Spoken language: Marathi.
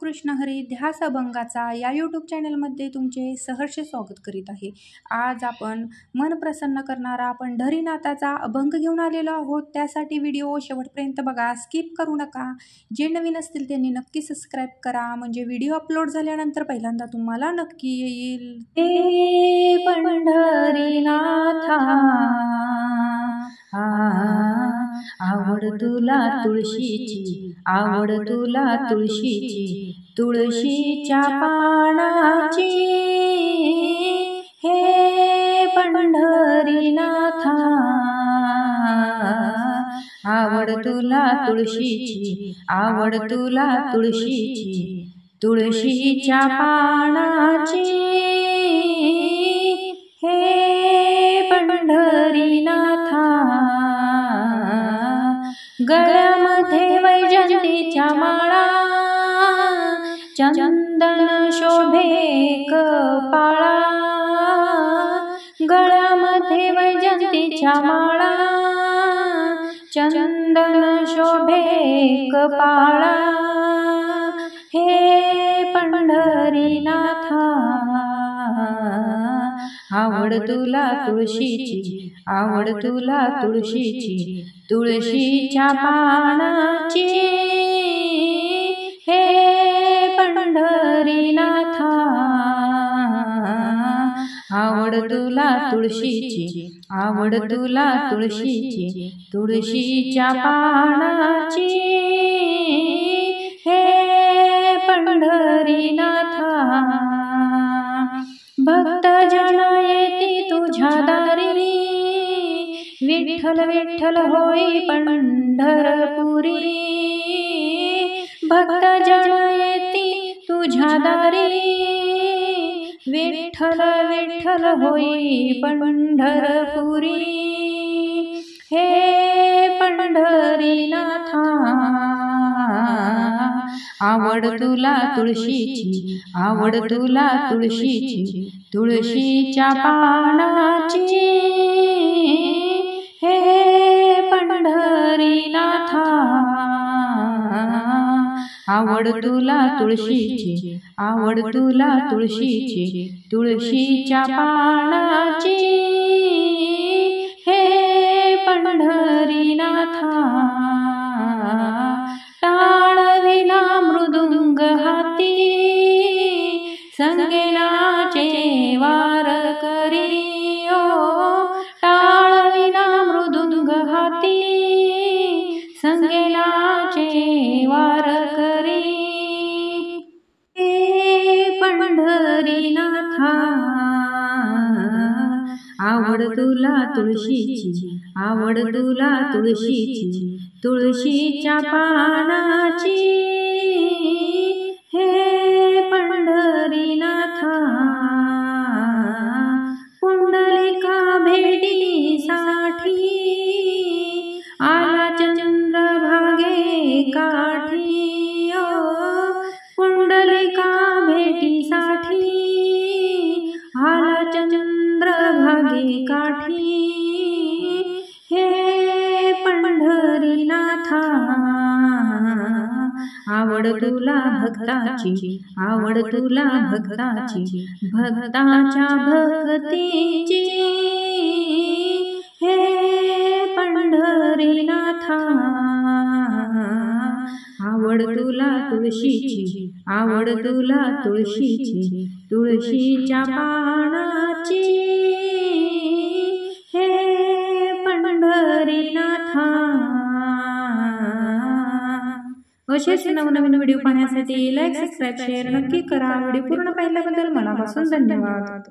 कृष्ण हरी ध्यास अभंगाचा या यूट्यूब चॅनलमध्ये तुमचे सहर्ष स्वागत करीत आहे। आज आपण मन प्रसन्न करणारा पंढरीनाथाचा अभंग घेऊन आलेलो आहोत। त्यासाठी व्हिडिओ शेवटपर्यंत बघा, स्किप करू नका। जे नवीन असतील त्यांनी नक्की सबस्क्राईब करा, म्हणजे व्हिडिओ अपलोड झाल्यानंतर पहिल्यांदा तुम्हाला नक्की येईल। हे पंढरीनाथा आवड तुला तुळशीची, आवड तुला तुळशीची, तुळशीच्या पानाची। हे पंढरीनाथा आवड तुला तुळशीची, आवड तुला तुळशीची, तुळशीच्या पानाची। हे पंढरीनाथा गळ्यामध्ये वैजंतीच्या माळा, चंदन शोभे कपाळा। गळ्यामध्ये वैजंतीच्या माळा, चंदन शोभे कपाळा। हे पंढरीनाथा आवड तुला तुळशीची, आवड तुला तुळशीची, तुळशीच्या पानाची। हे पंढरीनाथा आवड तुला तुळशीची, आवड तुला तुळशीची, तुळशीच्या पानाची। हे पंढरीनाथा भक्त जन येती तुझ्या दारी, विठ्ठल विठ्ठल होई पंढरपुरी। भक्त जन येती तुझ्या दारी, विठ्ठल विठ्ठल होई पंढरपुरी। हे पंढरीनाथा आवड तुला तुळशीची, आवड तुला तुळशीची, तुळशीच्या पानाची। हे पंढरीनाथा आवड तुला तुळशीची, आवड तुला तुळशीची, तुळशीच्या पानाची। हे पंढरीनाथा टाळविना मृदुंग हाती, संगेनाचे वार करी। टाळविना मृदुंग हाती, संगेनाचे वार करी। हे पंढरीनाथा आवड तुला तुळशीची, आवड तुला तुळशीची, तुळशीच्या पानाची। हे पंढरीनाथा पुंडलिका भेटीसाठी, आला चंद्रभागे काठी। पुंडलिका भेटीसाठी, आला चंद्रभागे काठी। हे पंढरीनाथा आवड तुला भक्ताची, आवड तुला भक्ताची, भक्ताच्या भक्तीची। हे पंढरीनाथा आवड तुला तुळशीची, आवड तुला तुळशीची, तुळशीच्या पानाची। हे पंढरीनाथा असेच नवनवीन व्हिडिओ पाहण्यासाठी लाईक, सबस्क्राईब, शेअर नक्की करा। व्हिडिओ पूर्ण पाहिल्याबद्दल मनापासून धन्यवाद।